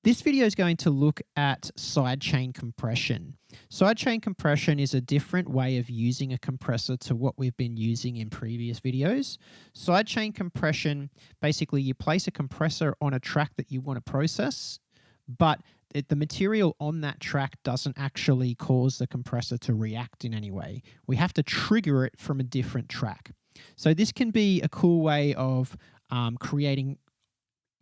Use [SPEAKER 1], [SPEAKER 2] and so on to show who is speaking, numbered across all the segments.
[SPEAKER 1] This video is going to look at sidechain compression. Sidechain compression is a different way of using a compressor to what we've been using in previous videos. Sidechain compression, basically you place a compressor on a track that you want to process, but the material on that track doesn't actually cause the compressor to react in any way. We have to trigger it from a different track. So this can be a cool way of creating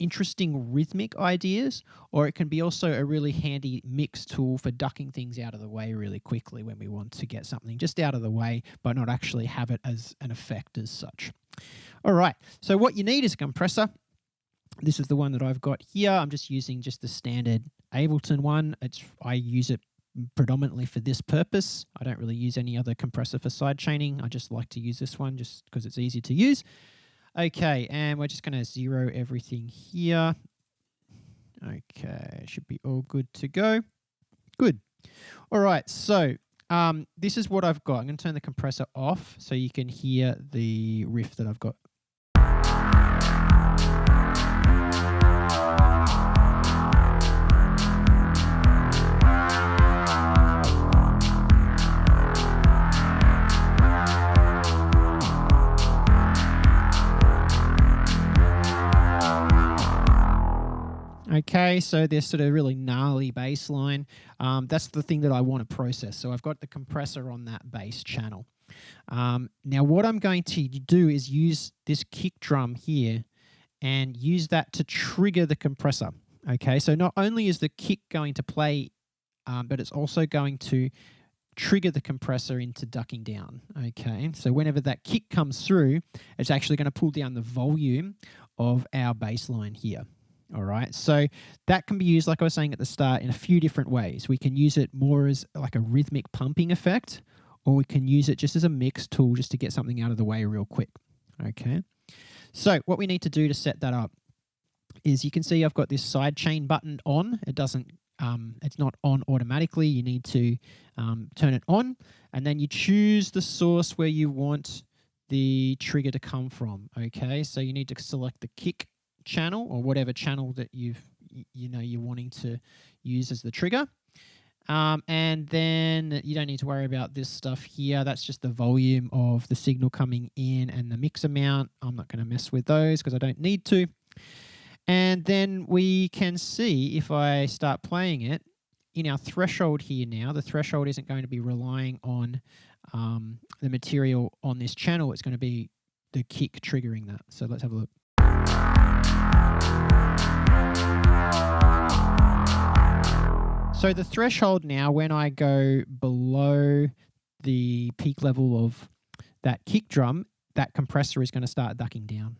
[SPEAKER 1] interesting rhythmic ideas, or it can be also a really handy mix tool for ducking things out of the way really quickly when we want to get something just out of the way but not actually have it as an effect as such. All right, so what you need is a compressor. This is the one that I've got here. I'm just using just the standard Ableton one. I use it predominantly for this purpose. I don't really use any other compressor for sidechaining. I just like to use this one just because it's easy to use. Okay, and we're just going to zero everything here. Okay, should be all good to go. Good. All right, so this is what I've got. I'm going to turn the compressor off so you can hear the riff that I've got. Okay, so there's sort of really gnarly bass line. That's the thing that I want to process. So I've got the compressor on that bass channel. Now what I'm going to do is use this kick drum here and use that to trigger the compressor. Okay, so not only is the kick going to play, but it's also going to trigger the compressor into ducking down. Okay, so whenever that kick comes through, it's actually going to pull down the volume of our bass line here. All right, so that can be used, like I was saying at the start, in a few different ways. We can use it more as like a rhythmic pumping effect, or we can use it just as a mix tool just to get something out of the way real quick. Okay, so what we need to do to set that up is you can see I've got this sidechain button on. It doesn't, it's not on automatically. You need to turn it on, and then you choose the source where you want the trigger to come from. Okay, so you need to select the kick channel or whatever channel that you're wanting to use as the trigger, and then you don't need to worry about this stuff here. That's just the volume of the signal coming in and the mix amount. I'm not going to mess with those because I don't need to. And then we can see if I start playing it in our threshold here now, the threshold isn't going to be relying on the material on this channel. It's going to be the kick triggering that. So let's have a look. So the threshold now, when I go below the peak level of that kick drum, that compressor is going to start ducking down.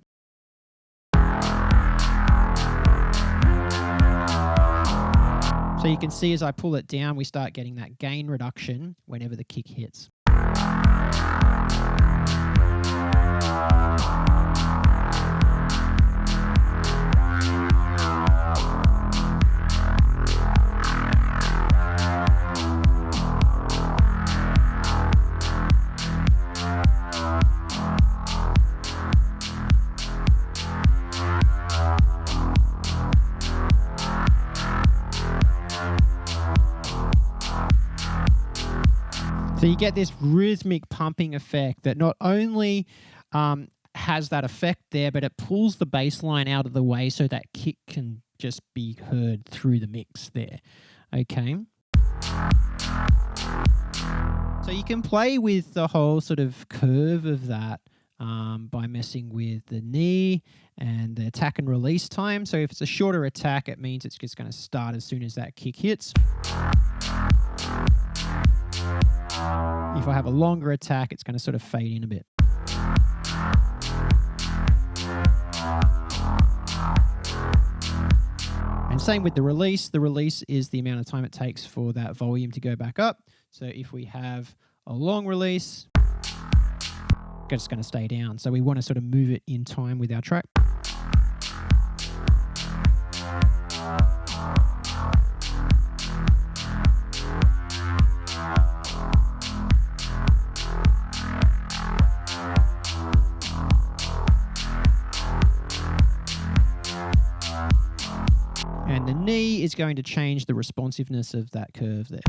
[SPEAKER 1] So you can see as I pull it down, we start getting that gain reduction whenever the kick hits. So you get this rhythmic pumping effect that not only has that effect there, but it pulls the bass line out of the way so that kick can just be heard through the mix there. Okay. So you can play with the whole sort of curve of that by messing with the knee and the attack and release time. So if it's a shorter attack, it means it's just going to start as soon as that kick hits. If I have a longer attack, it's going to sort of fade in a bit. And same with the release. The release is the amount of time it takes for that volume to go back up. So if we have a long release, it's just going to stay down. So we want to sort of move it in time with our track. is going to change the responsiveness of that curve there.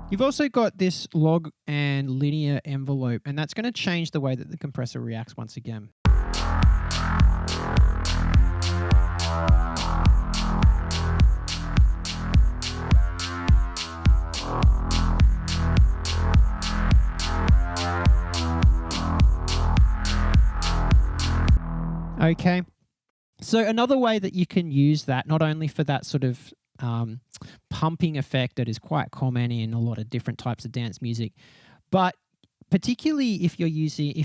[SPEAKER 1] You've also got this log and linear envelope, and that's going to change the way that the compressor reacts once again. Okay, so another way that you can use that, not only for that sort of pumping effect that is quite common in a lot of different types of dance music, but particularly if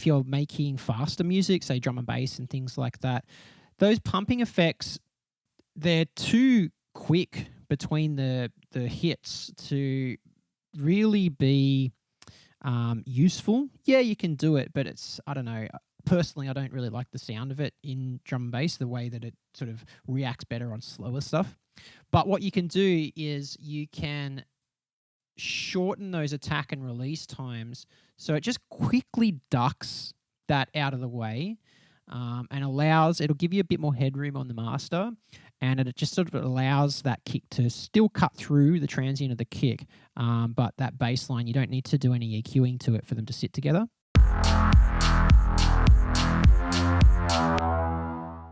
[SPEAKER 1] you're making faster music, say drum and bass and things like that, those pumping effects, they're too quick between the hits to really be useful. Yeah, you can do it, but it's, I don't know, personally I don't really like the sound of it in drum and bass, the way that it sort of reacts better on slower stuff. But what you can do is you can shorten those attack and release times so it just quickly ducks that out of the way and it'll give you a bit more headroom on the master, and it just sort of allows that kick to still cut through the transient of the kick, but that bass line, you don't need to do any EQing to it for them to sit together.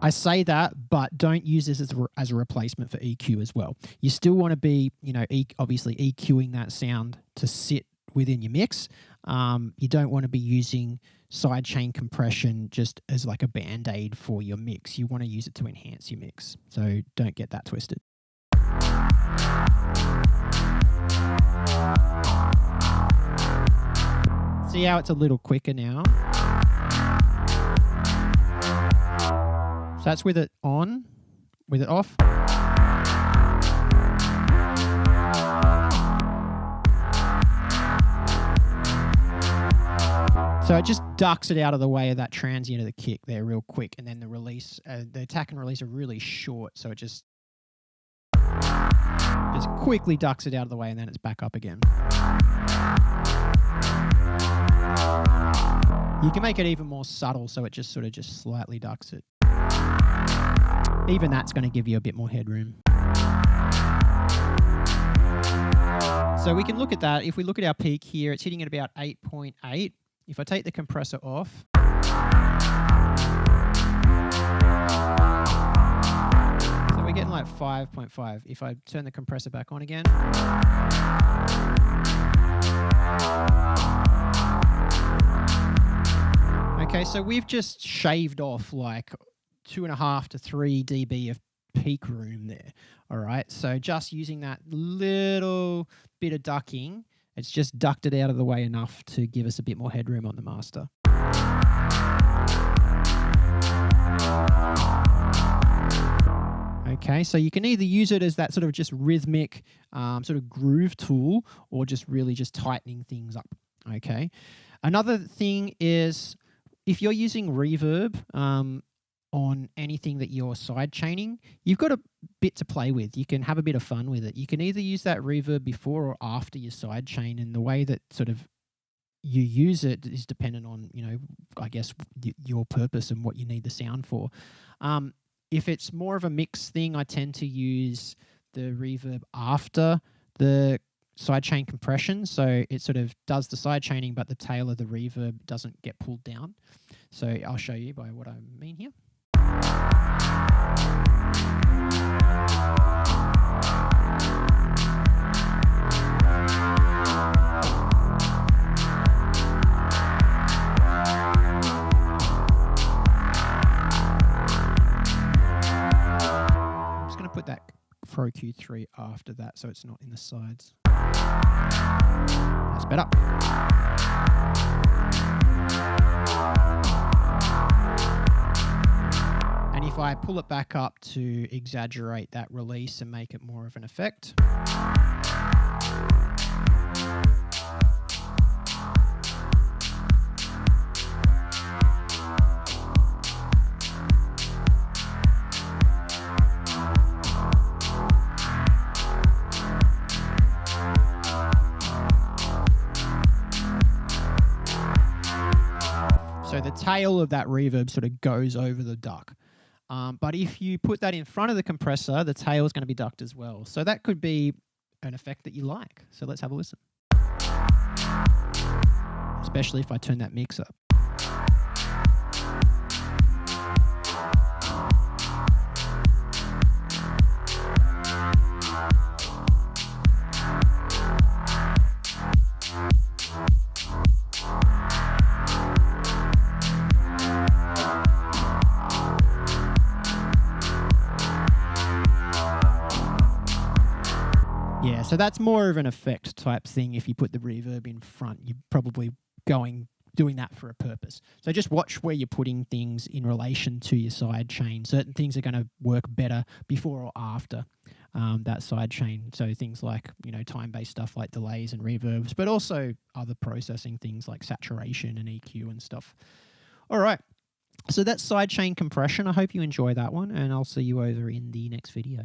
[SPEAKER 1] I say that, but don't use this as a replacement for EQ as well. You still want to be, obviously EQing that sound to sit within your mix. You don't want to be using sidechain compression just as like a band-aid for your mix. You want to use it to enhance your mix. So don't get that twisted. See how it's a little quicker now? So that's with it on, with it off. So it just ducks it out of the way of that transient of the kick there real quick, and then the release, the attack and release are really short, so it just quickly ducks it out of the way, and then it's back up again. You can make it even more subtle, so it just slightly ducks it. Even that's going to give you a bit more headroom. So we can look at that. If we look at our peak here, it's hitting at about 8.8. If I take the compressor off, so we're getting like 5.5. If I turn the compressor back on again, okay, so we've just shaved off like 2.5 to 3 dB of peak room there. All right, so just using that little bit of ducking, it's just ducked it out of the way enough to give us a bit more headroom on the master. Okay, so you can either use it as that sort of just rhythmic sort of groove tool, or just really just tightening things up. Okay, another thing is if you're using reverb on anything that you're sidechaining, you've got a bit to play with. You can have a bit of fun with it. You can either use that reverb before or after your sidechain, and the way that sort of you use it is dependent on, I guess, your purpose and what you need the sound for. If it's more of a mix thing, I tend to use the reverb after the sidechain compression, so it sort of does the sidechaining, but the tail of the reverb doesn't get pulled down. So I'll show you by what I mean here. I'm just going to put that Pro Q3 after that so it's not in the sides. That's better. And if I pull it back up to exaggerate that release and make it more of an effect. So the tail of that reverb sort of goes over the duck. But if you put that in front of the compressor, the tail is going to be ducked as well. So that could be an effect that you like. So let's have a listen. Especially if I turn that mix up. Yeah, so that's more of an effect type thing. If you put the reverb in front, you're probably doing that for a purpose. So just watch where you're putting things in relation to your sidechain. Certain things are going to work better before or after that sidechain. So things like, time-based stuff like delays and reverbs, but also other processing things like saturation and EQ and stuff. All right. So that's sidechain compression. I hope you enjoy that one, and I'll see you over in the next video.